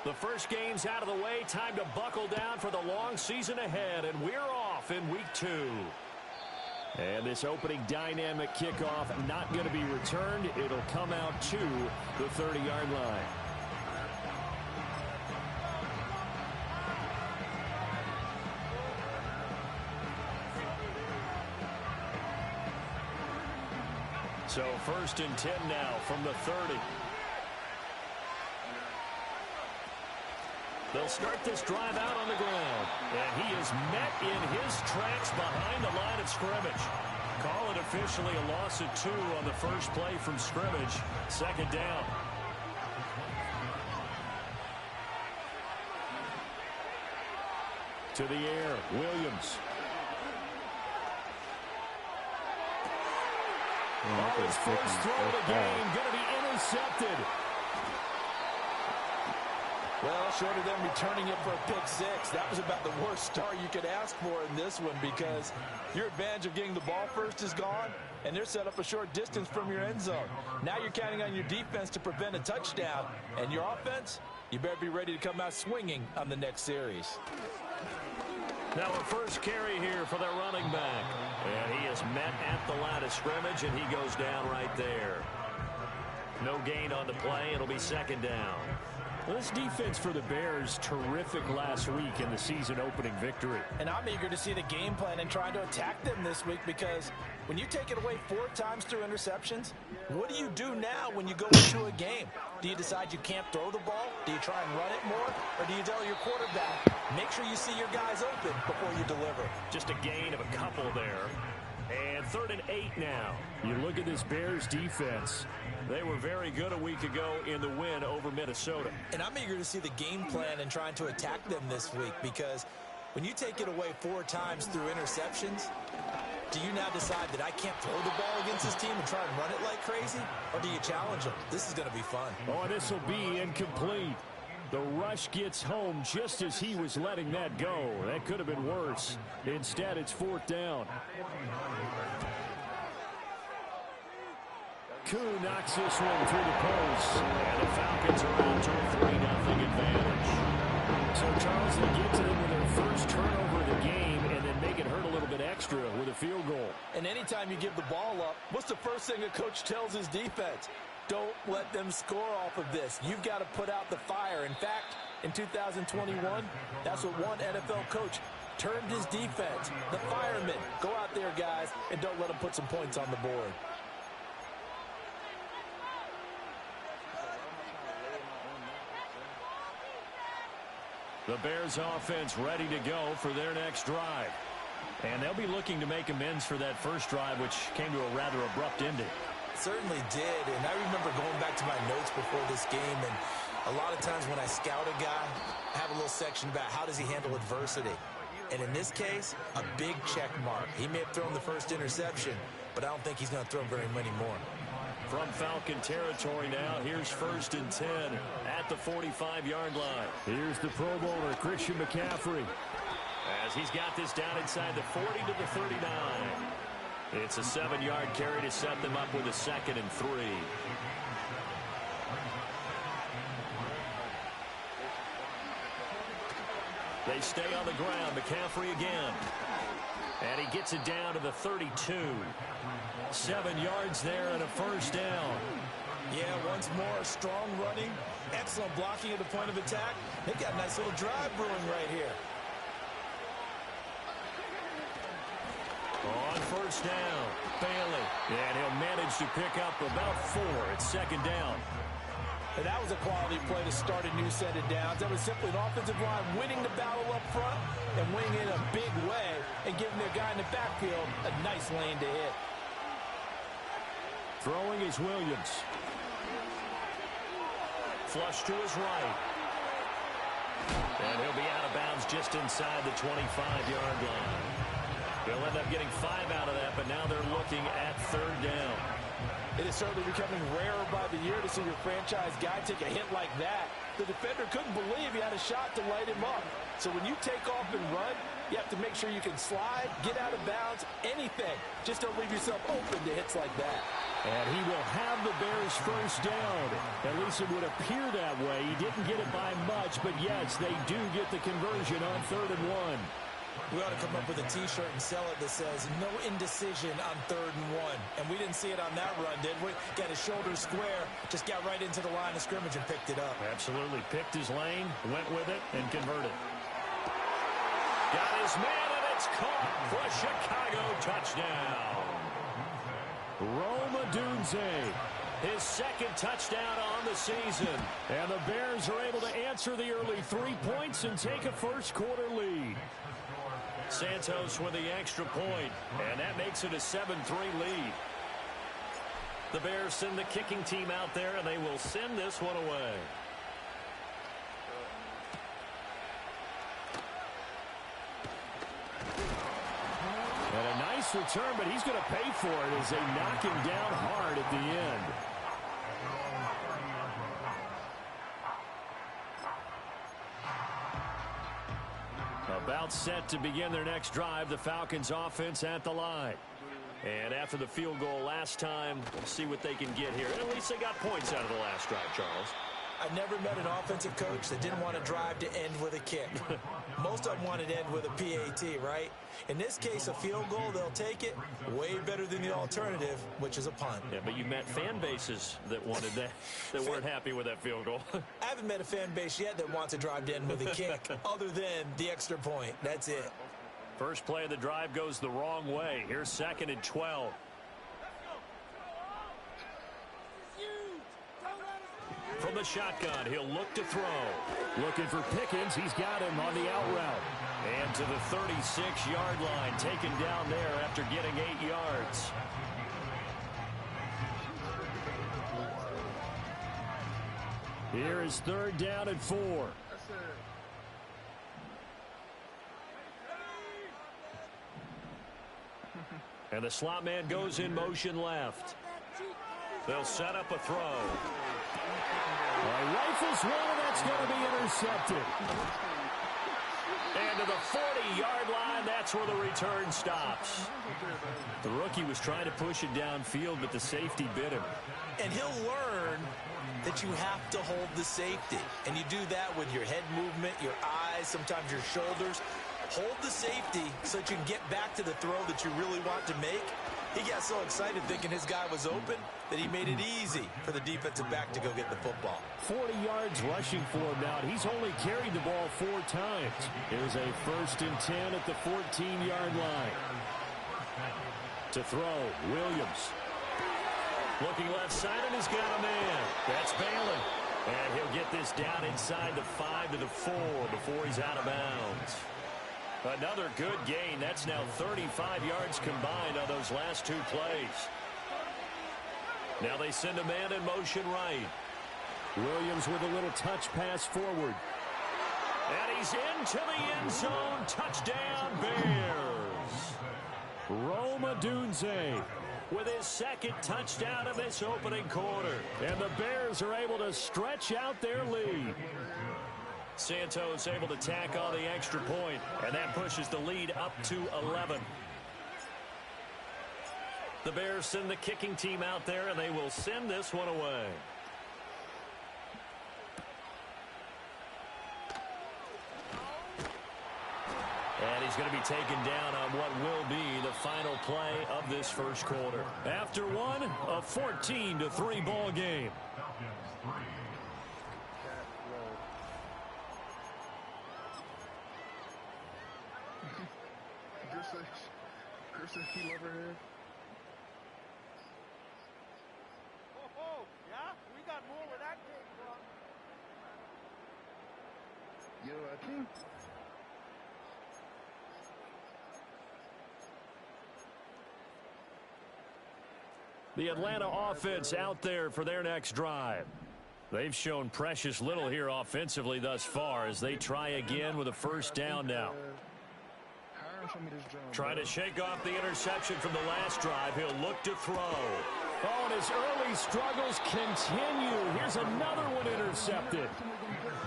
The first game's out of the way. Time to buckle down for the long season ahead, and we're off in week 2. And this opening dynamic kickoff not going to be returned. It'll come out to the 30-yard line. So 1st and 10 now from the 30. They'll start this drive out on the ground. And he is met in his tracks behind the line of scrimmage. Call it officially a loss of 2 on the first play from scrimmage. 2nd down. To the air, Williams. His first throw of the game going to be intercepted. Well, short of them returning it for a pick 6, that was about the worst start you could ask for in this one, because your advantage of getting the ball first is gone, and they're set up a short distance from your end zone. Now you're counting on your defense to prevent a touchdown, and your offense, you better be ready to come out swinging on the next series. Now a first carry here for their running back. And he is met at the line of scrimmage, and he goes down right there. No gain on the play. It'll be 2nd down. Well, this defense for the Bears, terrific last week in the season-opening victory. And I'm eager to see the game plan and trying to attack them this week, because when you take it away 4 times through interceptions, what do you do now when you go into a game? Do you decide you can't throw the ball? Do you try and run it more? Or do you tell your quarterback, make sure you see your guys open before you deliver? Just a gain of a couple there. And 3rd and 8 now. You look at this Bears defense. They were very good a week ago in the win over Minnesota. And I'm eager to see the game plan and trying to attack them this week, because when you take it away 4 times through interceptions, do you now decide that I can't throw the ball against this team and try and run it like crazy? Or do you challenge them? This is going to be fun. Oh, this will be incomplete. The rush gets home just as he was letting that go. That could have been worse. Instead, it's 4th down. Koo knocks this one through the post. And the Falcons are out to a 3-0 advantage. So Charles, they get to them with their first turnover of the game and then make it hurt a little bit extra with a field goal. And anytime you give the ball up, what's the first thing a coach tells his defense? Don't let them score off of this. You've got to put out the fire. In fact, in 2021, that's what one NFL coach termed his defense. The firemen. Go out there, guys, and don't let them put some points on the board. The Bears offense ready to go for their next drive. And they'll be looking to make amends for that first drive, which came to a rather abrupt ending. Certainly did, and I remember going back to my notes before this game, and a lot of times when I scout a guy, I have a little section about how does he handle adversity. And in this case, a big check mark. He may have thrown the first interception, but I don't think he's going to throw very many more. From Falcon territory now, here's 1st and 10 at the 45-yard line. Here's the Pro Bowler, Christian McCaffrey. As he's got this down inside the 40 to the 39. It's a 7-yard carry to set them up with a 2nd and 3. They stay on the ground. McCaffrey again. And he gets it down to the 32. 7 yards there and a first down. Yeah, once more, strong running, excellent blocking at the point of attack. They got a nice little drive brewing right here. On first down, Bailey. And he'll manage to pick up about 4. It's 2nd down. And that was a quality play to start a new set of downs. That was simply an offensive line winning the battle up front and winning in a big way and giving their guy in the backfield a nice lane to hit. Throwing is Williams. Flush to his right. And he'll be out of bounds just inside the 25-yard line. They'll end up getting 5 out of that, but now they're looking at 3rd down. It is certainly becoming rarer by the year to see your franchise guy take a hit like that. The defender couldn't believe he had a shot to light him up. So when you take off and run, you have to make sure you can slide, get out of bounds, anything. Just don't leave yourself open to hits like that. And he will have the Bears first down. At least it would appear that way. He didn't get it by much, but yes, they do get the conversion on 3rd and 1. We ought to come up with a T-shirt and sell it that says, no indecision on 3rd and 1. And we didn't see it on that run, did we? Got his shoulders square, just got right into the line of scrimmage and picked it up. Absolutely. Picked his lane, went with it, and converted. Got his man, and it's caught for a Chicago touchdown. Rome Odunze, his second touchdown on the season. And the Bears are able to answer the early 3 points and take a first-quarter lead. Santos with the extra point, and that makes it a 7-3 lead. The Bears send the kicking team out there, and they will send this one away. And a nice return, but he's going to pay for it as they knock him down hard at the end. About set to begin their next drive, the Falcons offense at the line. And after the field goal last time, we'll see what they can get here. At least they got points out of the last drive, Charles. I've never met an offensive coach that didn't want to drive to end with a kick. Most of them wanted to end with a PAT, right? In this case, a field goal, they'll take it. Way better than the alternative, which is a punt. Yeah, but you met fan bases that wanted that, that weren't happy with that field goal. I haven't met a fan base yet that wants to drive to end with a kick, other than the extra point. That's it. First play of the drive goes the wrong way. Here's 2nd and 12. From the shotgun, he'll look to throw. Looking for Pickens. He's got him on the out route. And to the 36-yard line, taken down there after getting 8 yards. Here is 3rd down and 4. And the slot man goes in motion left. They'll set up a throw. Rifles one, and that's going to be intercepted. And to the 40-yard line, that's where the return stops. The rookie was trying to push it downfield, but the safety bit him. And he'll learn that you have to hold the safety. And you do that with your head movement, your eyes, sometimes your shoulders. Hold the safety so that you can get back to the throw that you really want to make. He got so excited thinking his guy was open that he made it easy for the defensive back to go get the football. 40 yards rushing for him now. He's only carried the ball 4 times. Here's a 1st and 10 at the 14-yard line. To throw, Williams. Looking left side, and he's got a man. That's Balin. And he'll get this down inside the 5 to the 4 before he's out of bounds. Another good gain. That's now 35 yards combined on those last 2 plays. Now they send a man in motion right. Williams with a little touch pass forward. And he's into the end zone. Touchdown, Bears. Rome Odunze with his 2nd touchdown of this opening quarter. And the Bears are able to stretch out their lead. Santos able to tack on the extra point, and that pushes the lead up to 11. The Bears send the kicking team out there, and they will send this one away. And he's going to be taken down on what will be the final play of this first quarter. After one, a 14-3 ball game. Chris, he love her head. Oh, yeah? We got more where that came from. Yo, I think. The Atlanta offense out there for their next drive. They've shown precious little here offensively thus far as they try again with a first down now. Trying to shake off the interception from the last drive. He'll look to throw. Oh, and his early struggles continue. Here's another one intercepted.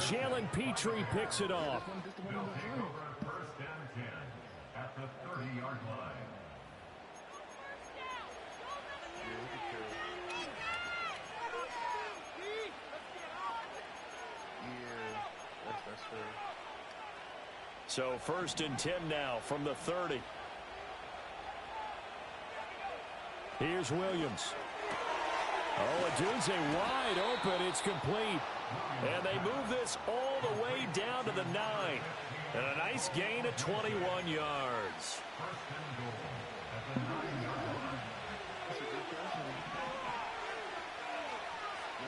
Jalen Petrie picks it off. First down and 10 at the 30-yard line. So 1st and 10 now from the 30. Here's Williams. Oh, Adunze wide open. It's complete. And they move this all the way down to the 9. And a nice gain of 21 yards.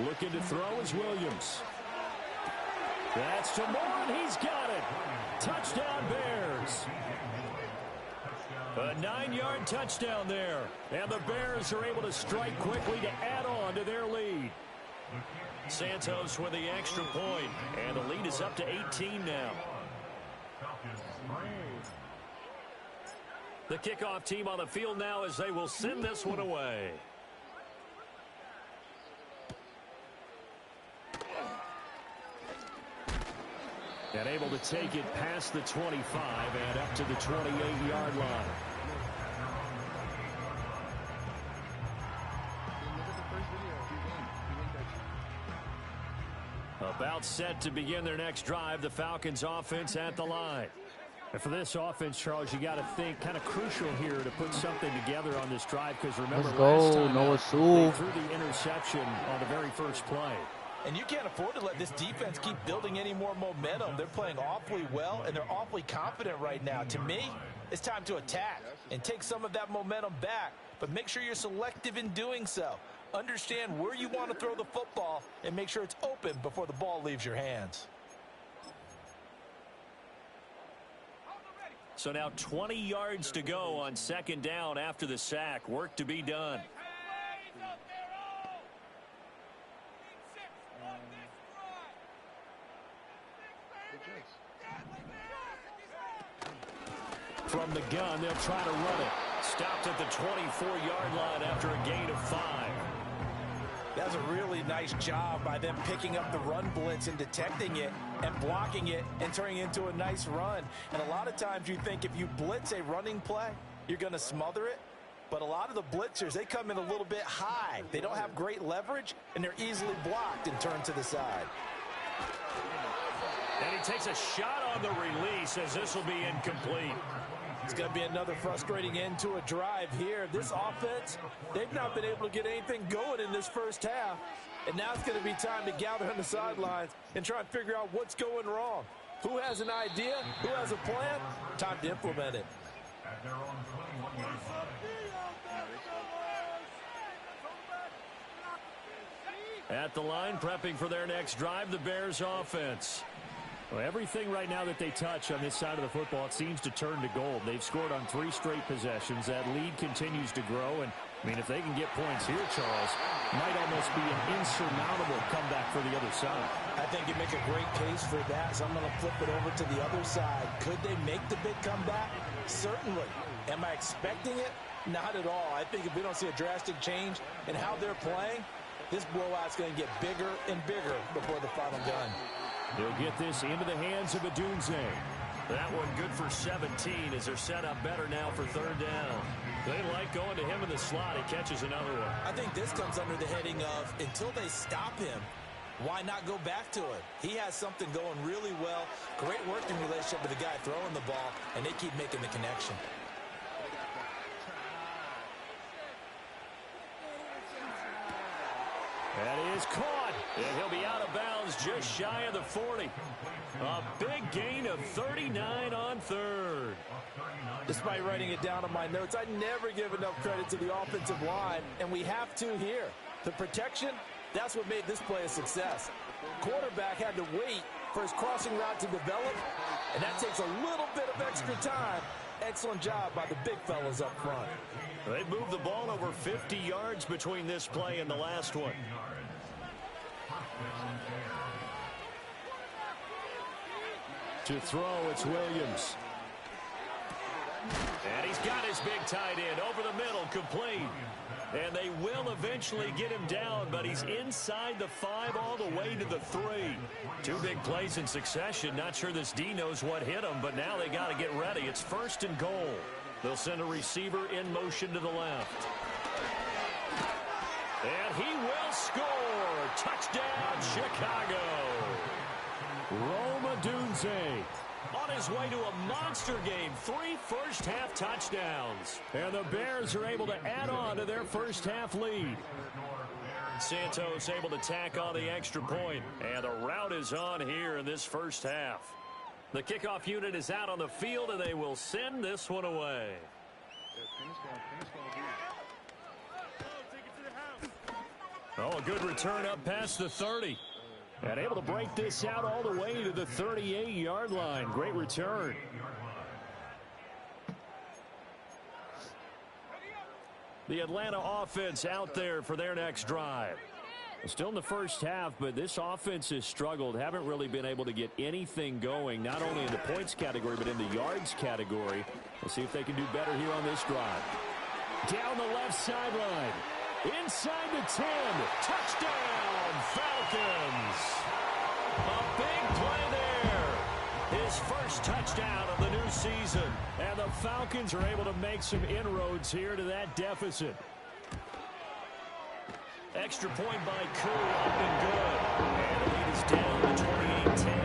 Looking to throw is Williams. That's to Moore, and he's got it. Touchdown, Bears. A 9-yard touchdown there. And the Bears are able to strike quickly to add on to their lead. Santos with the extra point, and the lead is up to 18 now. The kickoff team on the field now as they will send this one away. And able to take it past the 25 and up to the 28-yard line. About set to begin their next drive, the Falcons offense at the line. And for this offense, Charles, you got to think kind of crucial here to put something together on this drive, because remember last time they threw the interception on the very first play. And you can't afford to let this defense keep building any more momentum. They're playing awfully well, and they're awfully confident right now. To me, it's time to attack and take some of that momentum back, but make sure you're selective in doing so. Understand where you want to throw the football and make sure it's open before the ball leaves your hands. So now 20 yards to go on 2nd down after the sack. Work to be done. From the gun, they'll try to run it. Stopped at the 24-yard line after a gain of 5. That's a really nice job by them picking up the run blitz and detecting it and blocking it and turning it into a nice run. And a lot of times you think if you blitz a running play, you're going to smother it. But a lot of the blitzers, they come in a little bit high. They don't have great leverage, and they're easily blocked and turned to the side. And he takes a shot on the release as this will be incomplete. It's going to be another frustrating end to a drive here. This offense, they've not been able to get anything going in this first half. And now it's going to be time to gather on the sidelines and try and figure out what's going wrong. Who has an idea? Who has a plan? Time to implement it. At the line, prepping for their next drive, the Bears offense. Well, everything right now that they touch on this side of the football, it seems to turn to gold. They've scored on 3 straight possessions. That lead continues to grow. And, I mean, if they can get points here, Charles, might almost be an insurmountable comeback for the other side. I think you make a great case for that, so I'm going to flip it over to the other side. Could they make the big comeback? Certainly. Am I expecting it? Not at all. I think if we don't see a drastic change in how they're playing, this blowout's going to get bigger and bigger before the final gun. They'll get this into the hands of Adunze. That one good for 17 as they're set up better now for 3rd down. They like going to him in the slot. He catches another one. I think this comes under the heading of until they stop him, why not go back to it? He has something going really well. Great working relationship with the guy throwing the ball, and they keep making the connection. That is caught, and he'll be out of bounds just shy of the 40. A big gain of 39 on 3rd. Despite writing it down on my notes, I never give enough credit to the offensive line, and we have to here. The protection, that's what made this play a success. Quarterback had to wait for his crossing route to develop, and that takes a little bit of extra time. Excellent job by the big fellas up front. They moved the ball over 50 yards between this play and the last one. To throw, it's Williams. And he's got his big tight end over the middle, complete. And they will eventually get him down, but he's inside the 5 all the way to the 3. 2 big plays in succession. Not sure this D knows what hit him, but now they got to get ready. It's 1st and goal. They'll send a receiver in motion to the left. And he will score. Touchdown, Chicago. Rome Adunze Odunze. On his way to a monster game, 3 first-half touchdowns. And the Bears are able to add on to their first-half lead. Santos able to tack on the extra point, and the route is on here in this first half. The kickoff unit is out on the field, and they will send this one away. Oh, a good return up past the 30. And able to break this out all the way to the 38-yard line. Great return. The Atlanta offense out there for their next drive. Still in the first half, but this offense has struggled. Haven't really been able to get anything going, not only in the points category, but in the yards category. We'll see if they can do better here on this drive. Down the left sideline. Inside the 10. Touchdown, Falcons. A big play there. His first touchdown of the new season. And the Falcons are able to make some inroads here to that deficit. Extra point by Koo, up and good. And the lead is down to 28-10.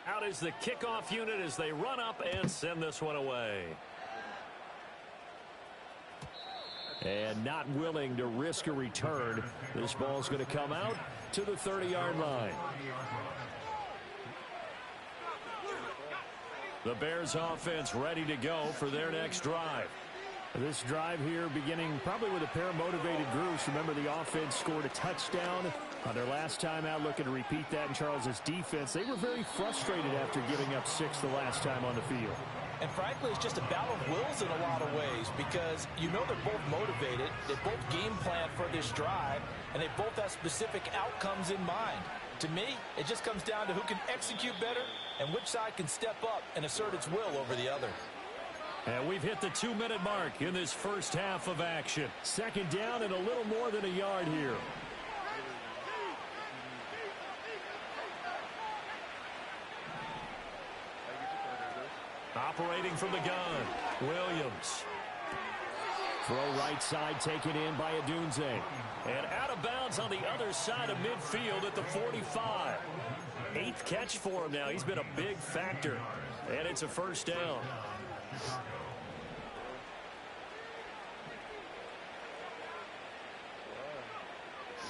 Out is the kickoff unit as they run up and send this one away. And not willing to risk a return. This ball's going to come out to the 30-yard line. The Bears offense ready to go for their next drive. This drive here beginning probably with a pair of motivated groups. Remember, the offense scored a touchdown on their last time out, looking to repeat that in Charles's defense. They were very frustrated after giving up 6 the last time on the field. And frankly, it's just a battle of wills in a lot of ways because you know they're both motivated, they both game plan for this drive, and they both have specific outcomes in mind. To me, it just comes down to who can execute better and which side can step up and assert its will over the other. And we've hit the 2-minute mark in this first half of action. Second down and a little more than a yard here. Operating from the gun, Williams. Throw right side taken in by Odunze. And out of bounds on the other side of midfield at the 45. 8th catch for him now. He's been a big factor. And it's a first down.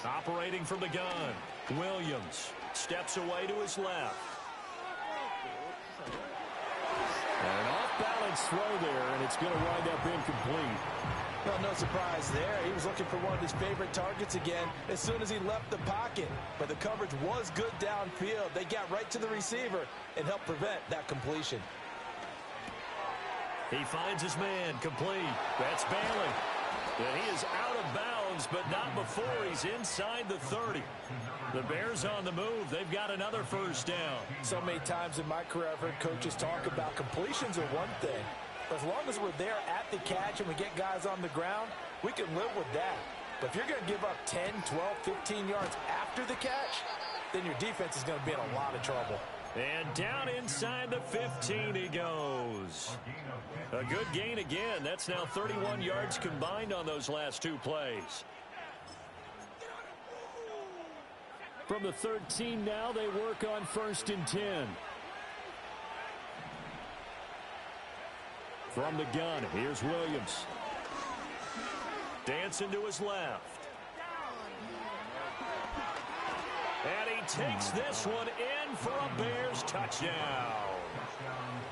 Operating from the gun, Williams steps away to his left. An off-balance throw there, and it's going to wind up incomplete. Well, no surprise there. He was looking for one of his favorite targets again as soon as he left the pocket. But the coverage was good downfield. They got right to the receiver and helped prevent that completion. He finds his man, complete. That's Bailey. And he is out of bounds, but not before he's inside the 30. The Bears on the move. They've got another first down. So many times in my career I've heard coaches talk about completions are one thing. But as long as we're there at the catch and we get guys on the ground, we can live with that. But if you're going to give up 10, 12, 15 yards after the catch, then your defense is going to be in a lot of trouble. And down inside the 15 he goes. A good gain again. That's now 31 yards combined on those last 2 plays. From the 13 now, they work on 1st and 10. From the gun, here's Williams. Dancing to his left. And he takes this one in for a Bears touchdown.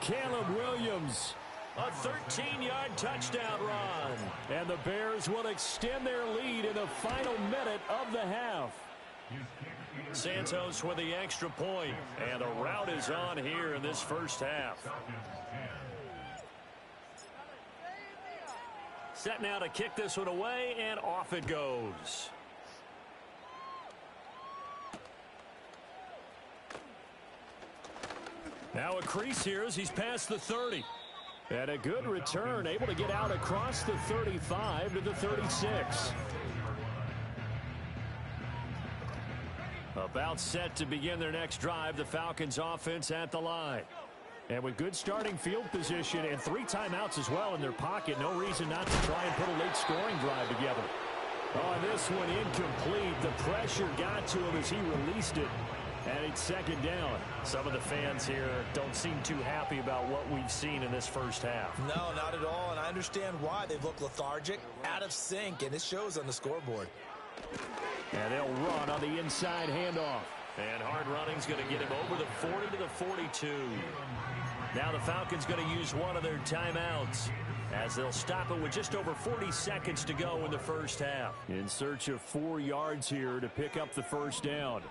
Caleb Williams. A 13-yard touchdown run. And the Bears will extend their lead in the final minute of the half. Santos with the extra point. And the route is on here in this first half. Set now to kick this one away, and off it goes. Now a crease here as he's past the 30. And a good return, able to get out across the 35 to the 36. About set to begin their next drive, the Falcons offense at the line. And with good starting field position and 3 timeouts as well in their pocket, no reason not to try and put a late scoring drive together. Oh, this one incomplete. The pressure got to him as he released it. And it's second down. Some of the fans here don't seem too happy about what we've seen in this first half. No, not at all, and I understand why. They've looked lethargic, out of sync, and it shows on the scoreboard. And they'll run on the inside handoff. And hard running's going to get him over the 40 to the 42. Now the Falcons going to use one of their timeouts as they'll stop it with just over 40 seconds to go in the first half. In search of 4 yards here to pick up the first down.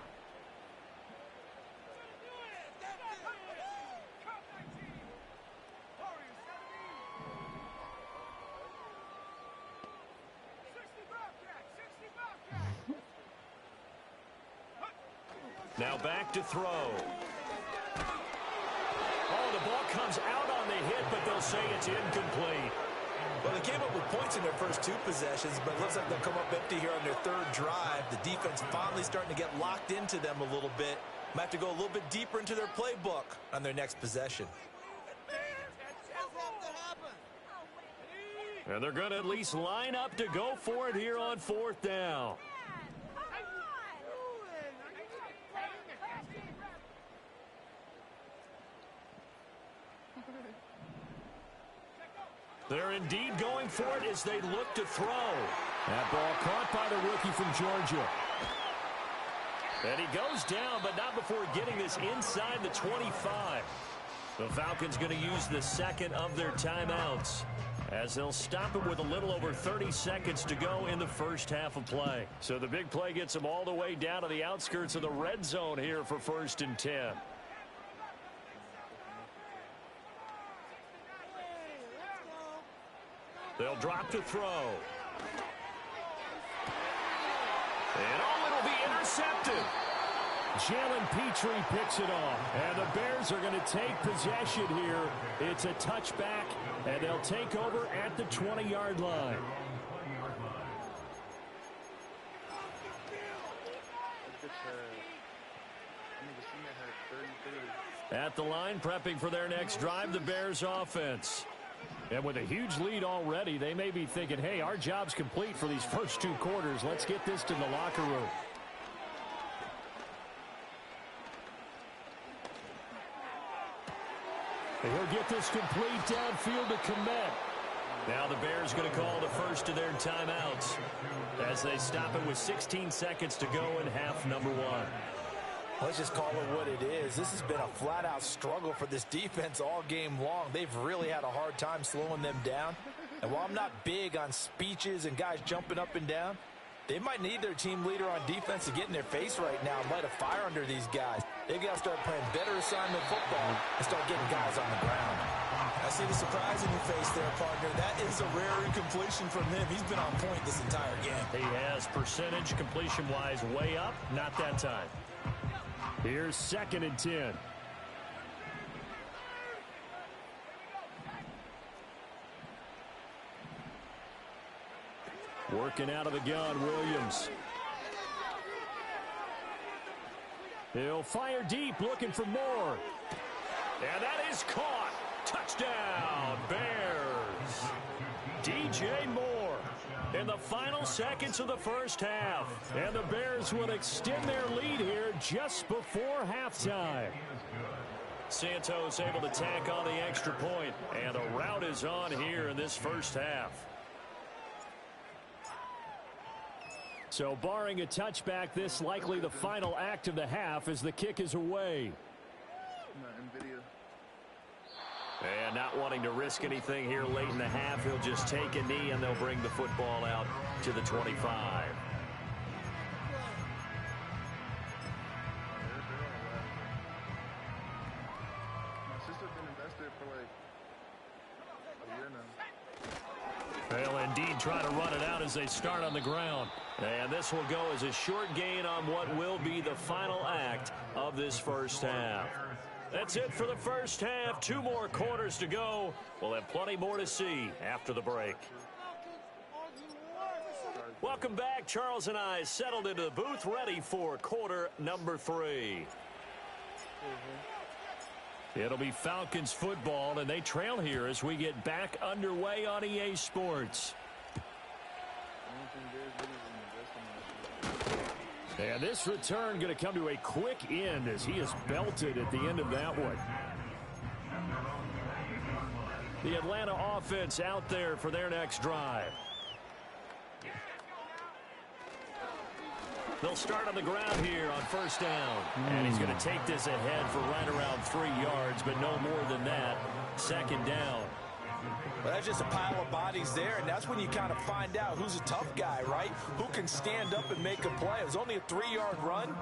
Now back to throw. Oh, the ball comes out on the hit, but they'll say it's incomplete. Well, they came up with points in their first 2 possessions, but it looks like they'll come up empty here on their 3rd drive. The defense finally starting to get locked into them a little bit. Might have to go a little bit deeper into their playbook on their next possession. And they're going to at least line up to go for it here on 4th down. They're indeed going for it as they look to throw. That ball caught by the rookie from Georgia. And he goes down, but not before getting this inside the 25. The Falcons going to use the second of their timeouts as they'll stop it with a little over 30 seconds to go in the first half of play. So the big play gets them all the way down to the outskirts of the red zone here for 1st and 10. They'll drop to throw. And oh, it'll be intercepted. Jalen Petrie picks it off. And the Bears are going to take possession here. It's a touchback, and they'll take over at the 20-yard line. At the line, prepping for their next drive, the Bears offense. And with a huge lead already, they may be thinking, hey, our job's complete for these first 2 quarters. Let's get this to the locker room. And he'll get this complete downfield to Kmet. Now the Bears going to call the first of their timeouts as they stop it with 16 seconds to go in half number 1. Let's just call it what it is. This has been a flat-out struggle for this defense all game long. They've really had a hard time slowing them down. And while I'm not big on speeches and guys jumping up and down, they might need their team leader on defense to get in their face right now and light a fire under these guys. They've got to start playing better assignment football and start getting guys on the ground. I see the surprise in your face there, partner. That is a rare incompletion from him. He's been on point this entire game. He has percentage completion-wise way up. Not that time. Here's 2nd and 10. Working out of the gun, Williams. He'll fire deep, looking for more. And that is caught. Touchdown, Bears. DJ Moore in the final seconds of the first half. And the Bears will extend their lead here just before halftime. Santos able to tack on the extra point, and the rout is on here in this first half. So barring a touchback, this likely the final act of the half as the kick is away. And not wanting to risk anything here late in the half, he'll just take a knee and they'll bring the football out to the 25. My sister's been invested for like a year now. They'll indeed try to run it out as they start on the ground. And this will go as a short gain on what will be the final act of this first half. That's it for the first half. 2 more quarters to go. We'll have plenty more to see after the break. Welcome back. Charles and I settled into the booth ready for quarter number 3. It'll be Falcons football, and they trail here as we get back underway on EA Sports. I don't think Bears really And this return going to come to a quick end as he is belted at the end of that one. The Atlanta offense out there for their next drive. They'll start on the ground here on first down. And he's going to take this ahead for right around 3 yards, but no more than that. Second down. Well, that's just a pile of bodies there, and that's when you kind of find out who's a tough guy, right? Who can stand up and make a play. It was only a 3-yard run,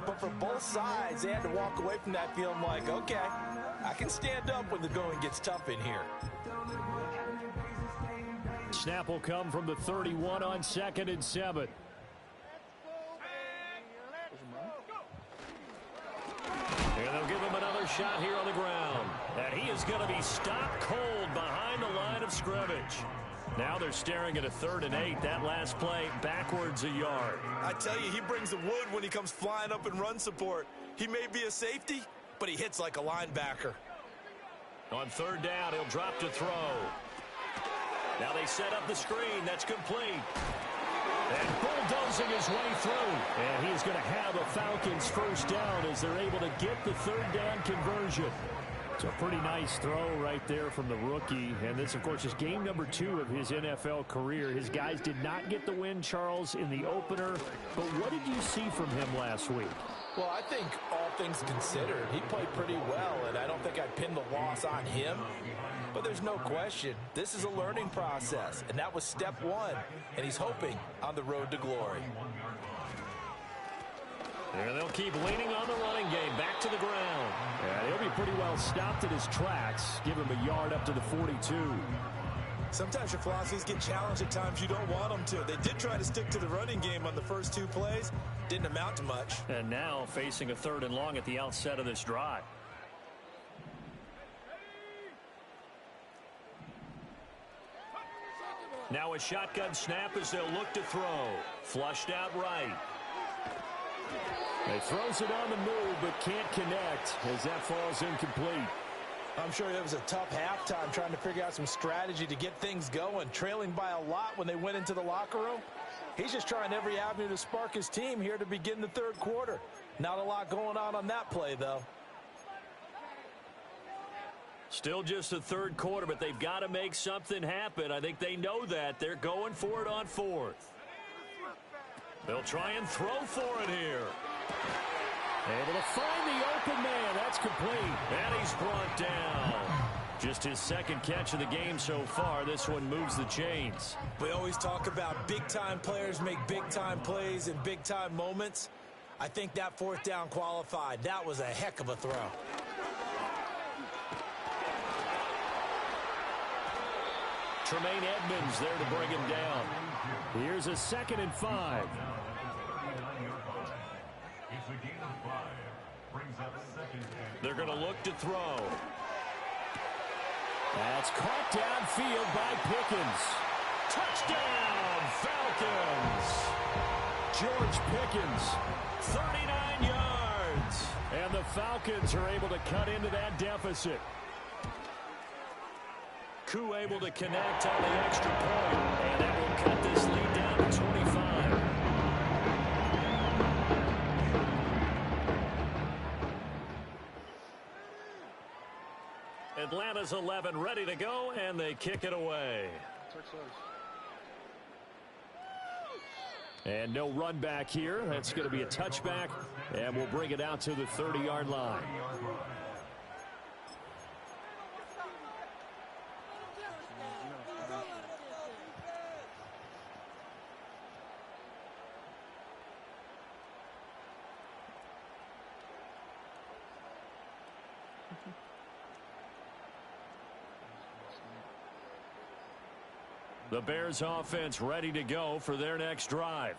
but for both sides, they had to walk away from that feeling like, okay, I can stand up when the going gets tough in here. Snap will come from the 31 on 2nd and 7. And they'll give him another shot here on the ground. And he is going to be stopped cold behind the line of scrimmage. Now they're staring at a 3rd and 8. That last play backwards a yard. I tell you, he brings the wood when he comes flying up in run support. He may be a safety, but he hits like a linebacker. On 3rd down, he'll drop to throw. Now they set up the screen. That's complete. And bulldozing his way through. And he's going to have a Falcons first down as they're able to get the 3rd down conversion. It's a pretty nice throw right there from the rookie. And this, of course, is game number 2 of his NFL career. His guys did not get the win, Charles, in the opener. But what did you see from him last week? Well, I think all things considered, he played pretty well, and I don't think I'd pin the loss on him. But there's no question, this is a learning process, and that was step 1, and he's hoping on the road to glory. And they'll keep leaning on the running game, back to the ground. And he'll be pretty well stopped at his tracks. Give him a yard up to the 42. Sometimes your philosophies get challenged at times you don't want them to. They did try to stick to the running game on the first 2 plays. Didn't amount to much. And now facing a 3rd and long at the outset of this drive. Now a shotgun snap as they'll look to throw. Flushed out right. He throws it on the move but can't connect as that falls incomplete. I'm sure it was a tough halftime trying to figure out some strategy to get things going. Trailing by a lot when they went into the locker room. He's just trying every avenue to spark his team here to begin the 3rd quarter. Not a lot going on that play, though. Still just the 3rd quarter, but they've got to make something happen. I think they know that. They're going for it on 4th. They'll try and throw for it here. Able to find the open man. That's complete. And he's brought down. Just his 2nd catch of the game so far. This one moves the chains. We always talk about big-time players make big-time plays in big-time moments. I think that 4th down qualified. That was a heck of a throw. Tremaine Edmonds there to bring him down. Here's a 2nd and 5. They're going to look to throw. That's caught downfield by Pickens. Touchdown, Falcons. George Pickens, 39 yards. And the Falcons are able to cut into that deficit. Koo able to connect on the extra point, and that will cut this lead down to 25. Atlanta's 11 ready to go, and they kick it away. And no run back here. That's going to be a touchback, and we'll bring it out to the 30-yard line. The Bears offense ready to go for their next drive.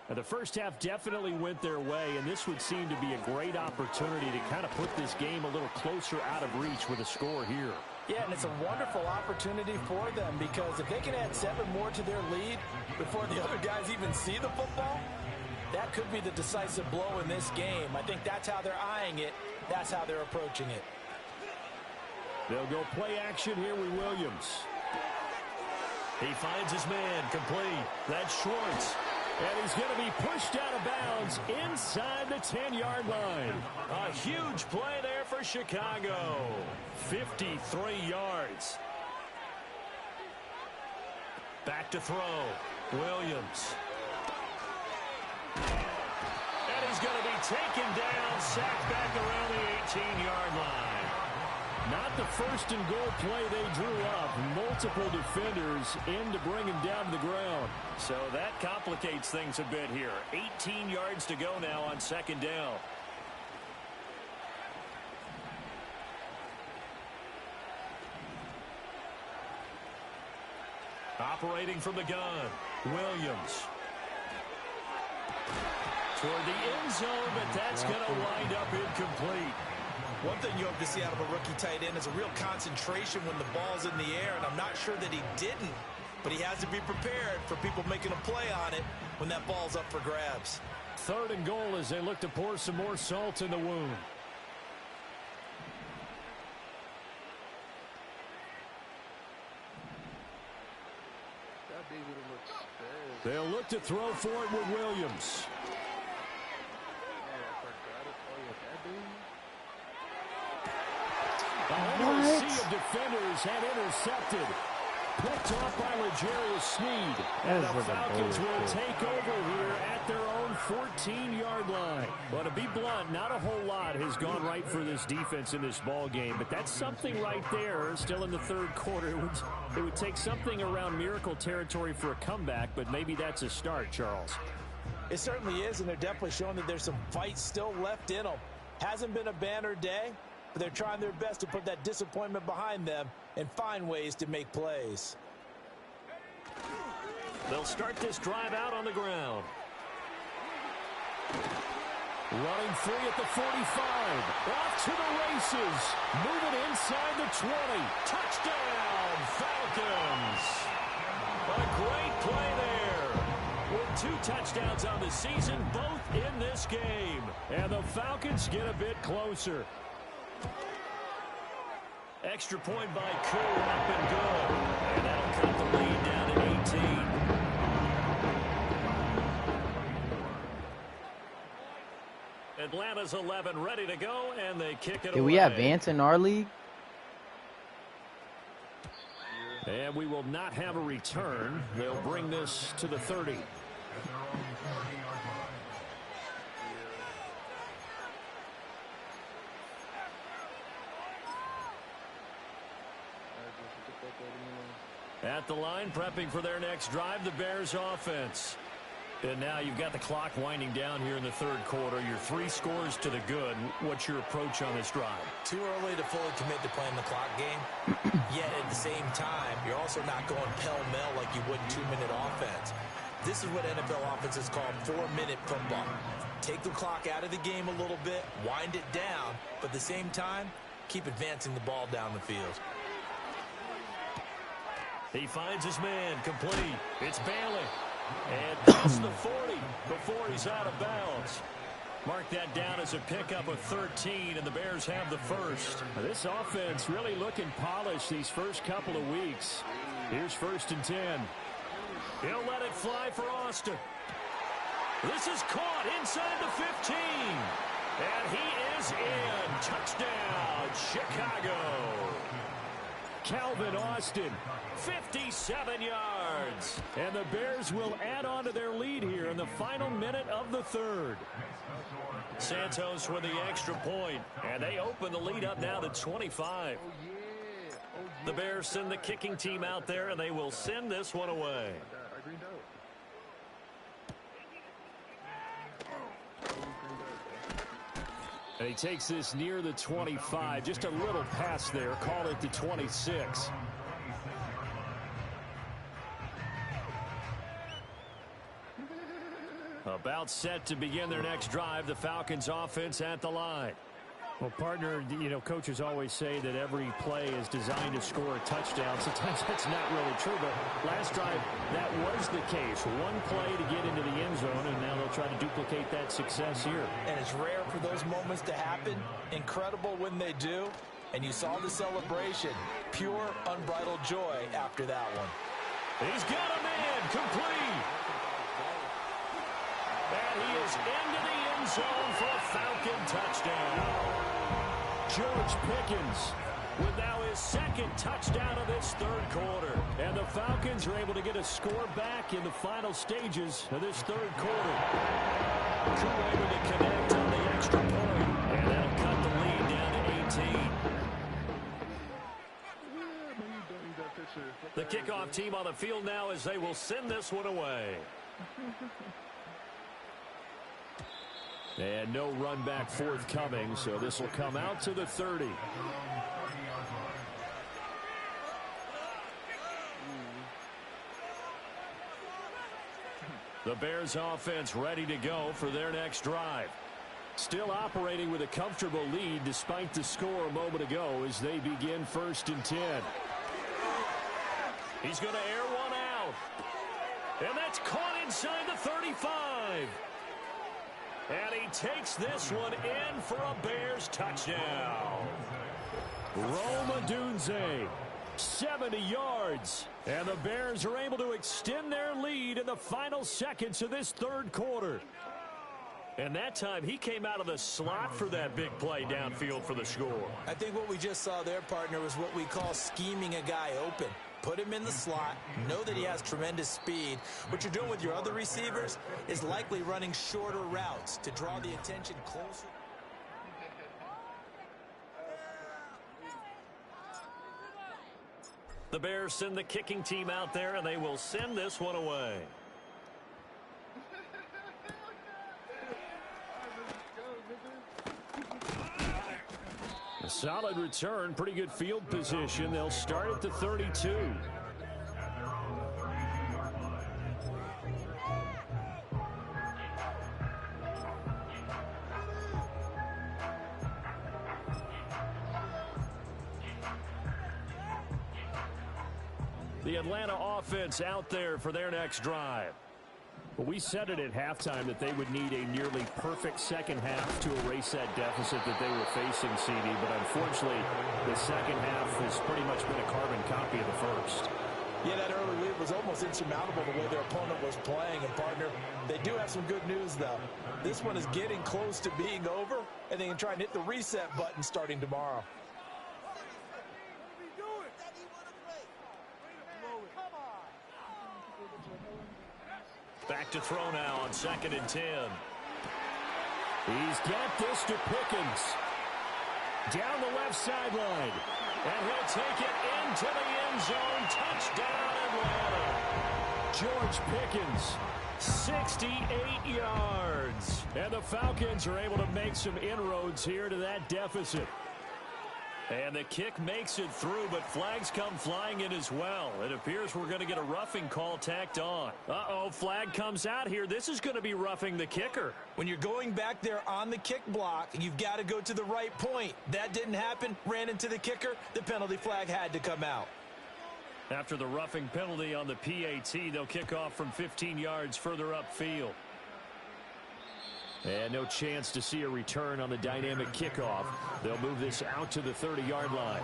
Now, the first half definitely went their way, and this would seem to be a great opportunity to kind of put this game a little closer out of reach with a score here. Yeah, and it's a wonderful opportunity for them because if they can add 7 more to their lead before the other guys even see the football, that could be the decisive blow in this game. I think that's how they're eyeing it. That's how they're approaching it. They'll go play action here with Williams. He finds his man complete. That's Schwartz. And he's going to be pushed out of bounds inside the 10-yard line. A huge play there for Chicago. 53 yards. Back to throw. Williams. And he's going to be taken down, sacked back around the 18-yard line. Not the first and goal play they drew up. Multiple defenders in to bring him down to the ground. So that complicates things a bit here. 18 yards to go now on second down. Operating from the gun, Williams. Toward the end zone, but that's going to wind up incomplete. One thing you hope to see out of a rookie tight end is a real concentration when the ball's in the air, and I'm not sure that he didn't, but he has to be prepared for people making a play on it when that ball's up for grabs. Third and goal as they look to pour some more salt in the wound. They'll look to throw for it with Williams. A sea of defenders had intercepted. Picked off by L'Jarius Sneed. And the Falcons will take over here at their own 14-yard line. Well, to be blunt, not a whole lot has gone right for this defense in this ball game, but that's something right there. Still in the third quarter, it would take something around miracle territory for a comeback, but maybe that's a start, Charles. It certainly is, and they're definitely showing that there's some fight still left in them. Hasn't been a banner day, but they're trying their best to put that disappointment behind them and find ways to make plays. They'll start this drive out on the ground. Running free at the 45. Off to the races. Moving inside the 20. Touchdown, Falcons. A great play there. With 2 touchdowns on the season, both in this game. And the Falcons get a bit closer. Extra point by Koo, up and good. And that'll cut the lead down to 18. Atlanta's 11 ready to go, and they kick it away. Do we have Vance in our league? And we will not have a return. They'll bring this to the 30. At the line, prepping for their next drive, the Bears offense. And now you've got the clock winding down here in the third quarter. Your 3 scores to the good. What's your approach on this drive? Too early to fully commit to playing the clock game. Yet at the same time, you're also not going pell-mell like you would in 2-minute offense. This is what NFL offenses call 4-minute football. Take the clock out of the game a little bit, wind it down, but at the same time, keep advancing the ball down the field. He finds his man, complete. It's Bailey. And past the 40 before he's out of bounds. Mark that down as a pickup of 13, and the Bears have the first. This offense really looking polished these first couple of weeks. Here's 1st and 10. He'll let it fly for Austin. This is caught inside the 15. And he is in. Touchdown, Chicago. Calvin Austin, 57 yards. And the Bears will add on to their lead here in the final minute of the third. Santos with the extra point, and they open the lead up now to 25. The Bears send the kicking team out there, and they will send this one away. And he takes this near the 25. Just a little pass there. Call it the 26. About set to begin their next drive. The Falcons offense at the line. Well, partner, you know, coaches always say that every play is designed to score a touchdown. Sometimes that's not really true, but last drive, that was the case. One play to get into the end zone, and now they'll try to duplicate that success here. And it's rare for those moments to happen. Incredible when they do. And you saw the celebration. Pure, unbridled joy after that one. He's got a man, complete. And he is into the end zone for a Falcon touchdown. George Pickens with now his second touchdown of this third quarter. And the Falcons are able to get a score back in the final stages of this third quarter. Crew able to connect on the extra point. And that'll cut the lead down to 18. The kickoff team on the field now as they will send this one away. And no run back forthcoming, so this will come out to the 30. The Bears offense ready to go for their next drive. Still operating with a comfortable lead despite the score a moment ago as they begin 1st and 10. He's going to air one out. And that's caught inside the 35. And he takes this one in for a Bears touchdown. Rome Odunze, 70 yards. And the Bears are able to extend their lead in the final seconds of this third quarter. And that time he came out of the slot for that big play downfield for the score. I think what we just saw there, partner, was what we call scheming a guy open. Put him in the slot, know that he has tremendous speed. What you're doing with your other receivers is likely running shorter routes to draw the attention closer. The Bears send the kicking team out there, and they will send this one away. A solid return, pretty good field position. They'll start at the 32. The Atlanta offense out there for their next drive. Well, we said it at halftime that they would need a nearly perfect second half to erase that deficit that they were facing, CD. But unfortunately, the second half has pretty much been a carbon copy of the first. Yeah, that early lead was almost insurmountable the way their opponent was playing. And, partner, they do have some good news, though. This one is getting close to being over, and they can try and hit the reset button starting tomorrow. Back to throw now on 2nd and 10. He's got this to Pickens. Down the left sideline. And he'll take it into the end zone. Touchdown, Atlanta. George Pickens, 68 yards. And the Falcons are able to make some inroads here to that deficit. And the kick makes it through, but flags come flying in as well. It appears we're going to get a roughing call tacked on. Uh-oh, flag comes out here. This is going to be roughing the kicker. When you're going back there on the kick block, you've got to go to the right point. That didn't happen. Ran into the kicker. The penalty flag had to come out. After the roughing penalty on the PAT, they'll kick off from 15 yards further upfield. And no chance to see a return on the dynamic kickoff. They'll move this out to the 30-yard line.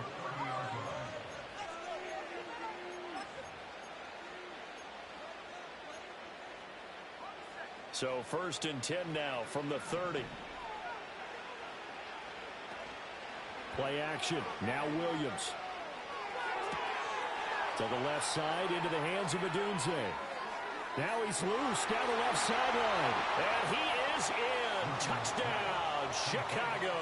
So 1st and 10 now from the 30. Play action. Now Williams. To the left side into the hands of Odunze. Now he's loose down the left sideline. And he is in. Touchdown, Chicago.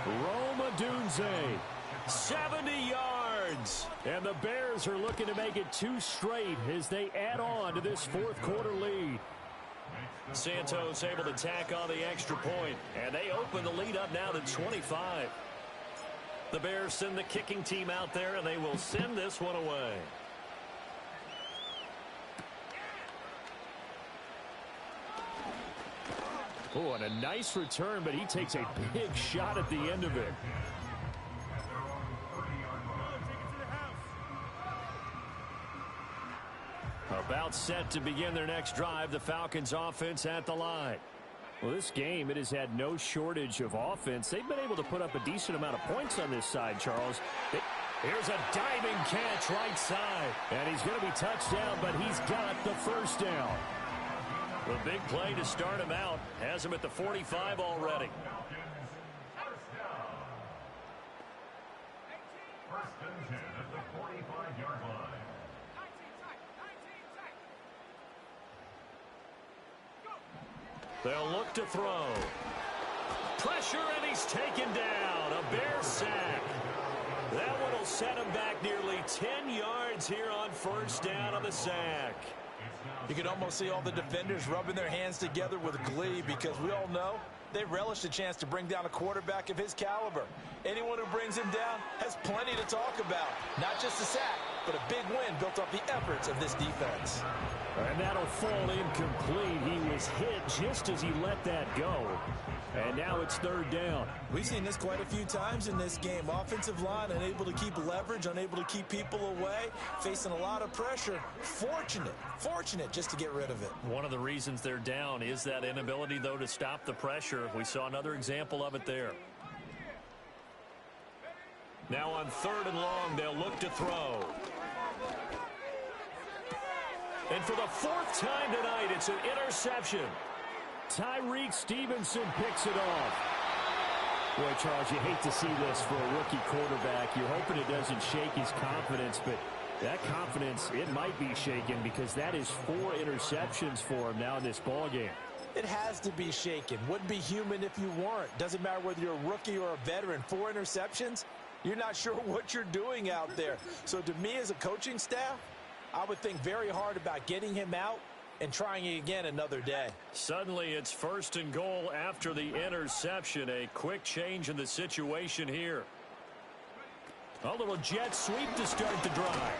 Rome Odunze, 70 yards. And the Bears are looking to make it 2 straight as they add on to this fourth quarter lead. Santos able to tack on the extra point, and they open the lead up now to 25. The Bears send the kicking team out there, and they will send this one away. Oh, and a nice return, but he takes a big shot at the end of it. About set to begin their next drive, the Falcons offense at the line. Well, this game, it has had no shortage of offense. They've been able to put up a decent amount of points on this side, Charles. Here's a diving catch right side. And he's going to be touched down, but he's got the first down. The big play to start him out has him at the 45 already. First and 10 at the 45-yard line. They'll look to throw. Pressure, and he's taken down. A Bears sack. That one will set him back nearly 10 yards here on first down on the sack. You can almost see all the defenders rubbing their hands together with glee because we all know they relish the chance to bring down a quarterback of his caliber. Anyone who brings him down has plenty to talk about. Not just a sack, but a big win built off the efforts of this defense. And that'll fall incomplete. He was hit just as he let that go. And now it's third down. We've seen this quite a few times in this game. Offensive line unable to keep leverage, unable to keep people away, facing a lot of pressure. Fortunate just to get rid of it. One of the reasons they're down is that inability, though, to stop the pressure. We saw another example of it there. Now on third and long, they'll look to throw. And for the fourth time tonight, it's an interception. Tyreek Stevenson picks it off. Boy, Charles, you hate to see this for a rookie quarterback. You're hoping it doesn't shake his confidence, but that confidence, it might be shaken because that is 4 interceptions for him now in this ballgame. It has to be shaken. Wouldn't be human if you weren't. Doesn't matter whether you're a rookie or a veteran. 4 interceptions, you're not sure what you're doing out there. So to me as a coaching staff, I would think very hard about getting him out and trying it again another day. Suddenly it's first and goal after the interception. A quick change in the situation here. A little jet sweep to start the drive.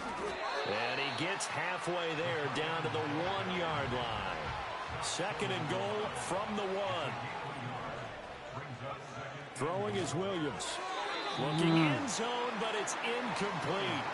And he gets halfway there down to the 1-yard line. Second and goal from the 1. Throwing is Williams. Looking end zone, but it's incomplete.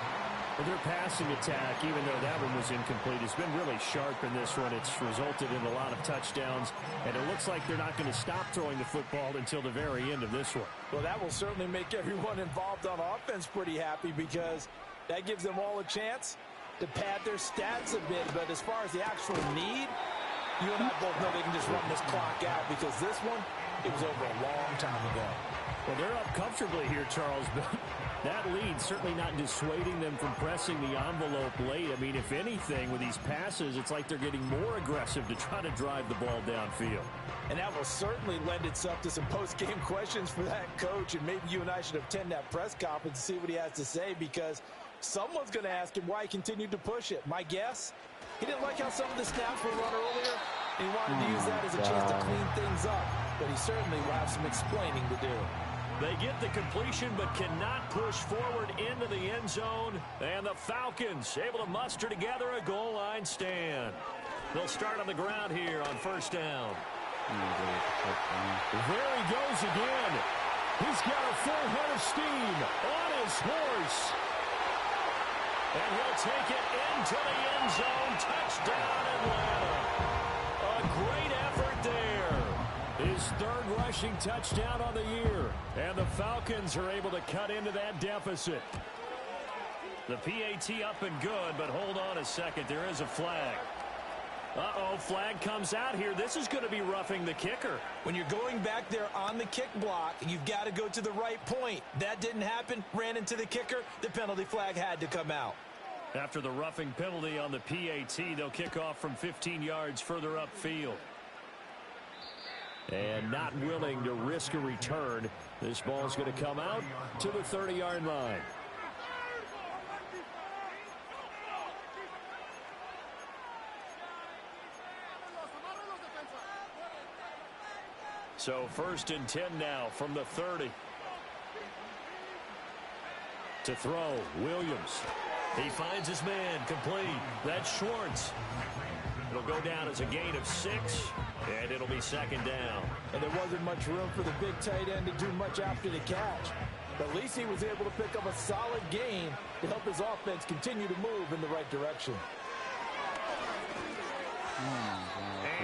But their passing attack, even though that one was incomplete, has been really sharp in this one. It's resulted in a lot of touchdowns, and it looks like they're not going to stop throwing the football until the very end of this one. Well, that will certainly make everyone involved on offense pretty happy because that gives them all a chance to pad their stats a bit. But as far as the actual need, you and I both know they can just run this clock out because this one, it was over a long time ago. Well, they're up comfortably here, Charles, but that lead certainly not dissuading them from pressing the envelope late. I mean, if anything, with these passes, it's like they're getting more aggressive to try to drive the ball downfield. And that will certainly lend itself to some post-game questions for that coach, and maybe you and I should attend that press conference and see what he has to say because someone's going to ask him why he continued to push it. My guess, he didn't like how some of the snaps were run earlier, and he wanted to use that as a chance to clean things up, but he certainly will have some explaining to do. They get the completion but cannot push forward into the end zone. And the Falcons able to muster together a goal line stand. They'll start on the ground here on first down. There he goes again. He's got a full head of steam on his horse. And he'll take it into the end zone. Touchdown, Atlanta. A great effort there. His third rushing touchdown on the year. And the Falcons are able to cut into that deficit. The PAT up and good, but hold on a second. There is a flag. Uh-oh, flag comes out here. This is going to be roughing the kicker. When you're going back there on the kick block, you've got to go to the right point. That didn't happen. Ran into the kicker. The penalty flag had to come out. After the roughing penalty on the PAT, they'll kick off from 15 yards further upfield. And not willing to risk a return. This ball's going to come out to the 30-yard line. So first and 10 now from the 30. To throw, Williams. He finds his man complete. That's Schwartz. It'll go down as a gain of 6, and it'll be second down. And there wasn't much room for the big tight end to do much after the catch. But at least he was able to pick up a solid gain to help his offense continue to move in the right direction.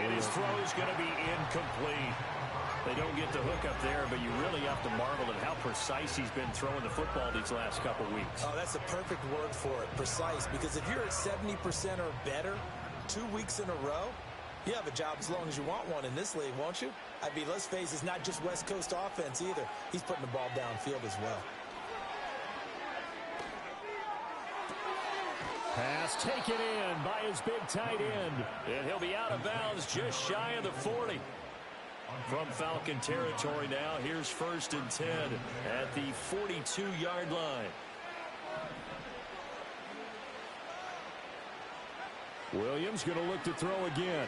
And his throw is going to be incomplete. They don't get the hook up there, but you really have to marvel at how precise he's been throwing the football these last couple weeks. Oh, that's the perfect word for it, precise. Because if you're at 70% or better 2 weeks in a row, You have a job as long as you want one in this league, won't you? I mean, let's face it, it's not just West Coast offense either. He's putting the ball downfield as well. Pass taken in by his big tight end. And he'll be out of bounds just shy of the 40. From Falcon territory now, here's 1st and 10 at the 42-yard line. Williams going to look to throw again.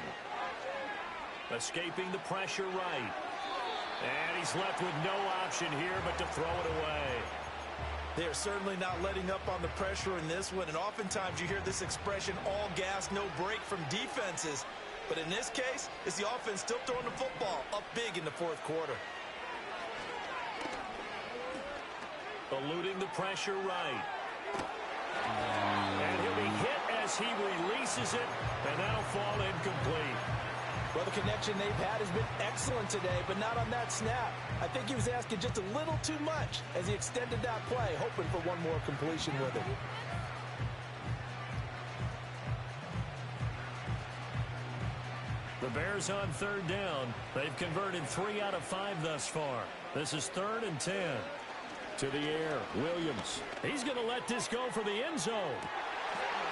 Escaping the pressure right. And he's left with no option here but to throw it away. They are certainly not letting up on the pressure in this one, and oftentimes you hear this expression, all gas, no break from defenses. But in this case, it's the offense still throwing the football up big in the 4th quarter. Eluding the pressure right. And he'll be hit as he releases it, and that'll fall incomplete. Well, the connection they've had has been excellent today, but not on that snap. I think he was asking just a little too much as he extended that play, hoping for one more completion with it. The Bears on 3rd down. They've converted 3 out of 5 thus far. This is 3rd and 10. To the air, Williams. He's going to let this go for the end zone.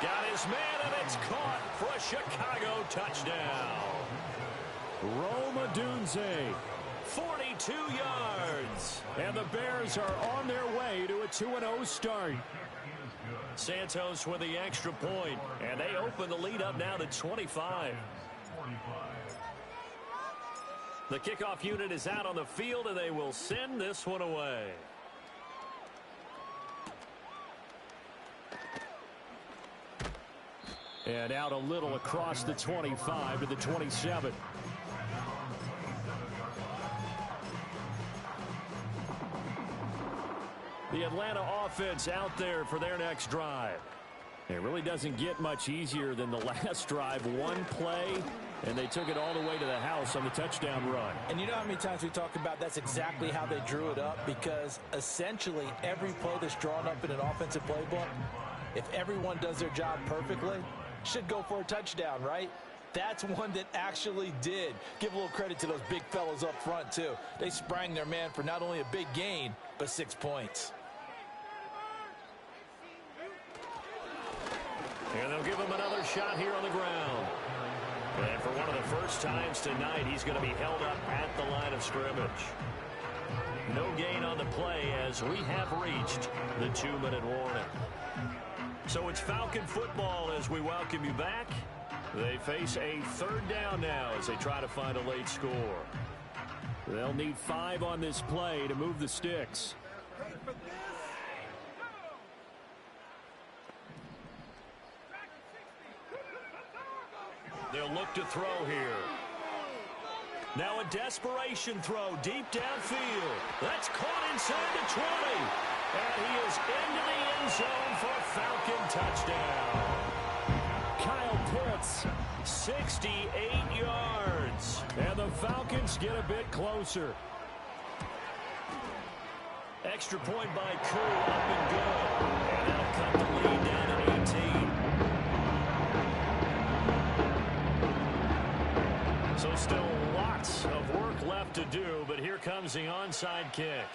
Got his man, and it's caught for a Chicago touchdown. Rome Odunze. 42 yards. And the Bears are on their way to a 2-0 start. Santos with the extra point, and they open the lead up now to 25. The kickoff unit is out on the field, and they will send this one away. And out a little across the 25 to the 27. The Atlanta offense out there for their next drive. It really doesn't get much easier than the last drive. One play, and they took it all the way to the house on the touchdown run. And you know how many times we talk about that's exactly how they drew it up, because essentially every play that's drawn up in an offensive playbook, if everyone does their job perfectly, should go for a touchdown, right? That's one that actually did. Give a little credit to those big fellows up front, too. They sprang their man for not only a big gain, but 6 points. And they'll give him another shot here on the ground. And for one of the first times tonight, he's going to be held up at the line of scrimmage. No gain on the play as we have reached the 2-minute warning. So it's Falcon football as we welcome you back. They face a 3rd down now as they try to find a late score. They'll need 5 on this play to move the sticks. They'll look to throw here. Now a desperation throw deep downfield. That's caught inside the 20. And he is into the end zone for a Falcon touchdown. Kyle Pitts. 68 yards. And the Falcons get a bit closer. Extra point by Koo, up and good. And that'll cut the lead down to 18. So still lots of work left to do, but here comes the onside kick.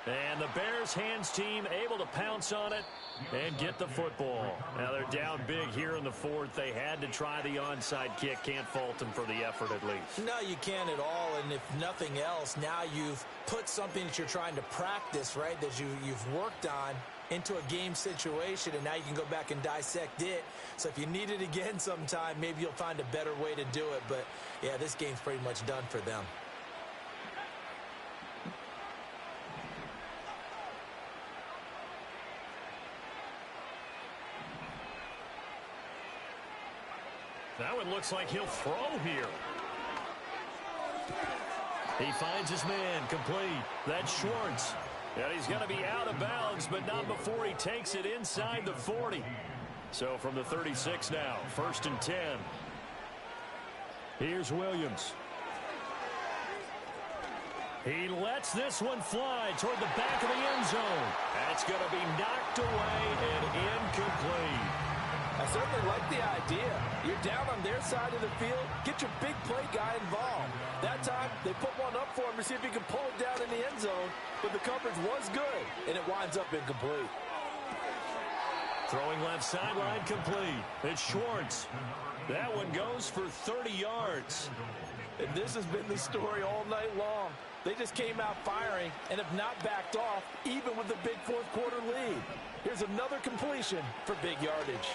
And the Bears hands team able to pounce on it and get the football. Now they're down big here in the 4th. They had to try the onside kick. Can't fault them for the effort at least. No, you can't at all. And if nothing else, now you've put something that you're trying to practice, right, that you've worked on into a game situation, and now you can go back and dissect it. So if you need it again sometime, maybe you'll find a better way to do it. But, yeah, this game's pretty much done for them. Now it looks like he'll throw here. He finds his man complete. That's Schwartz. And he's going to be out of bounds, but not before he takes it inside the 40. So from the 36 now, 1st and 10. Here's Williams. He lets this one fly toward the back of the end zone. That's going to be knocked away and incomplete. I certainly like the idea. You're down on their side of the field. Get your big play guy involved. That time, they put one up for him to see if he can pull it down in the end zone. But the coverage was good, and it winds up incomplete. Throwing left sideline complete. It's Schwartz. That one goes for 30 yards. And this has been the story all night long. They just came out firing and have not backed off, even with the big fourth quarter lead. Here's another completion for big yardage.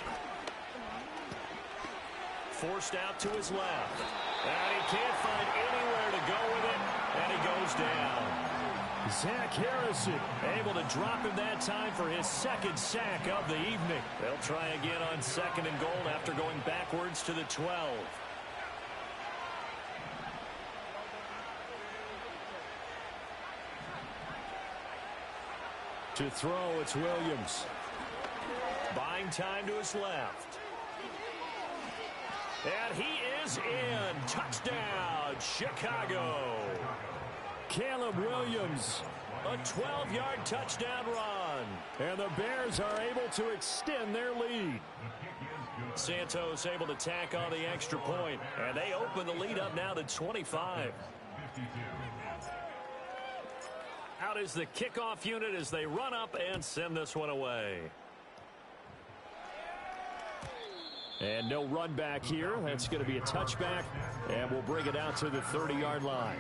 Forced out to his left. And he can't find anywhere to go with it, and he goes down. Zach Harrison able to drop him that time for his second sack of the evening. They'll try again on 2nd and goal after going backwards to the 12. To throw, it's Williams. Buying time to his left. And he is in. Touchdown, Chicago. Caleb Williams, a 12-yard touchdown run. And the Bears are able to extend their lead. Santos able to tack on the extra point, and they open the lead up now to 25. Out is the kickoff unit as they run up and send this one away. And no run back here. That's going to be a touchback, and we'll bring it out to the 30-yard line.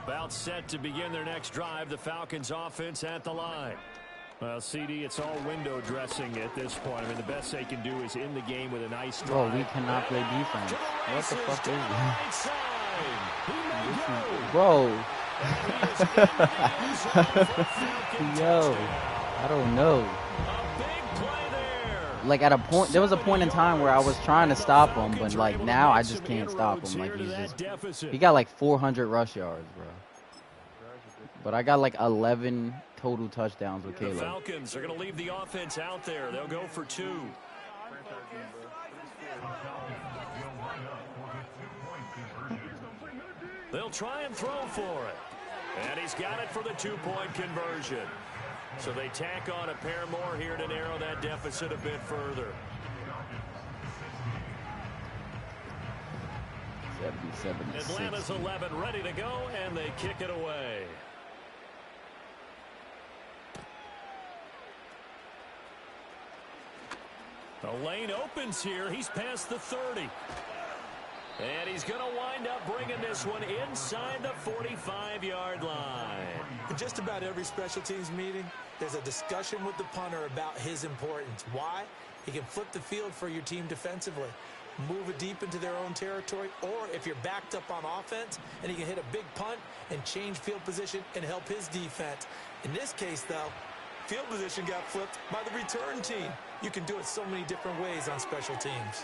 About set to begin their next drive, the Falcons offense at the line. Well, CD, it's all window dressing at this point. I mean, the best they can do is in the game with a nice drive. Bro, we cannot play defense. What the fuck is this? Bro. Yo, I don't know. Like at a point, there was a point in time where I was trying to stop him, but like now I just can't stop him. Like he got like 400 rush yards, bro. But I got like 11 total touchdowns with Caleb. The Falcons are going to leave the offense out there. They'll go for 2. They'll try and throw for it. And he's got it for the 2-point conversion. So they tack on a pair more here to narrow that deficit a bit further. 77-60. Atlanta's 11 ready to go, and they kick it away. The lane opens here. He's past the 30. And he's going to wind up bringing this one inside the 45-yard line. In just about every special teams meeting, there's a discussion with the punter about his importance. Why? He can flip the field for your team defensively, move it deep into their own territory, or if you're backed up on offense, and he can hit a big punt and change field position and help his defense. In this case, though, field position got flipped by the return team. You can do it so many different ways on special teams.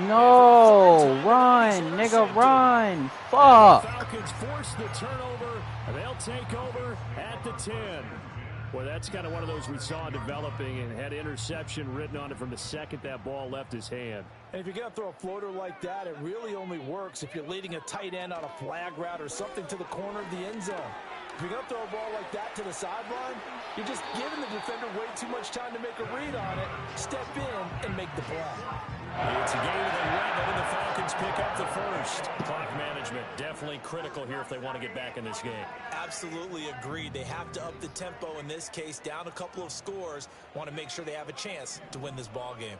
No, run, nigga, run. Fuck. Falcons force the turnover. They'll take over at the 10. Well, that's kind of one of those we saw developing and had interception written on it from the second that ball left his hand. And if you're going to throw a floater like that, it really only works if you're leading a tight end on a flag route or something to the corner of the end zone. If you're going to throw a ball like that to the sideline, you're just giving the defender way too much time to make a read on it, step in, and make the play. It's a game of the win, and the Falcons pick up the first. Clock management definitely critical here if they want to get back in this game. Absolutely agreed. They have to up the tempo in this case, down a couple of scores. Want to make sure they have a chance to win this ball game.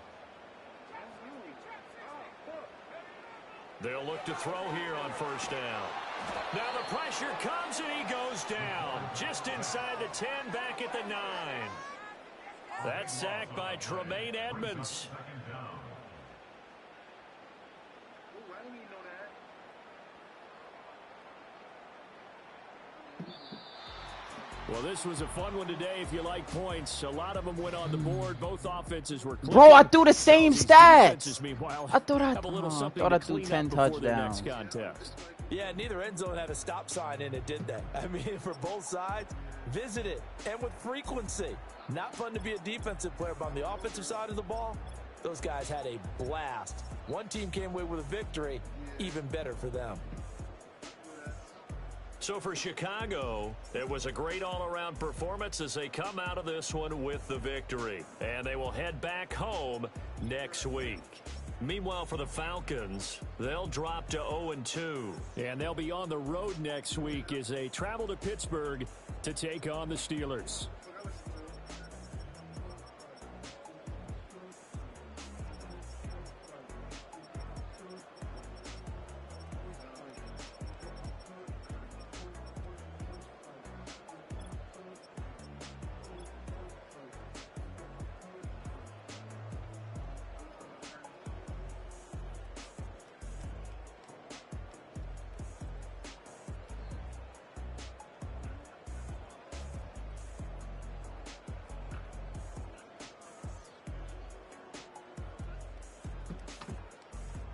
They'll look to throw here on first down. Now the pressure comes, and he goes down. Just inside the 10, back at the 9. That's sacked by Tremaine Edmonds. Well, this was a fun one today if you like points. A lot of them went on the board. Both offenses were clicking. Bro, I threw the same stats. Meanwhile, I thought I threw 10 touchdowns. Yeah, neither end zone had a stop sign in it, did they? I mean, for both sides, visit it, and with frequency. Not fun to be a defensive player, but on the offensive side of the ball, those guys had a blast. One team came away with a victory, even better for them. So for Chicago, it was a great all-around performance as they come out of this one with the victory. And they will head back home next week. Meanwhile, for the Falcons, they'll drop to 0-2. And they'll be on the road next week as they travel to Pittsburgh to take on the Steelers.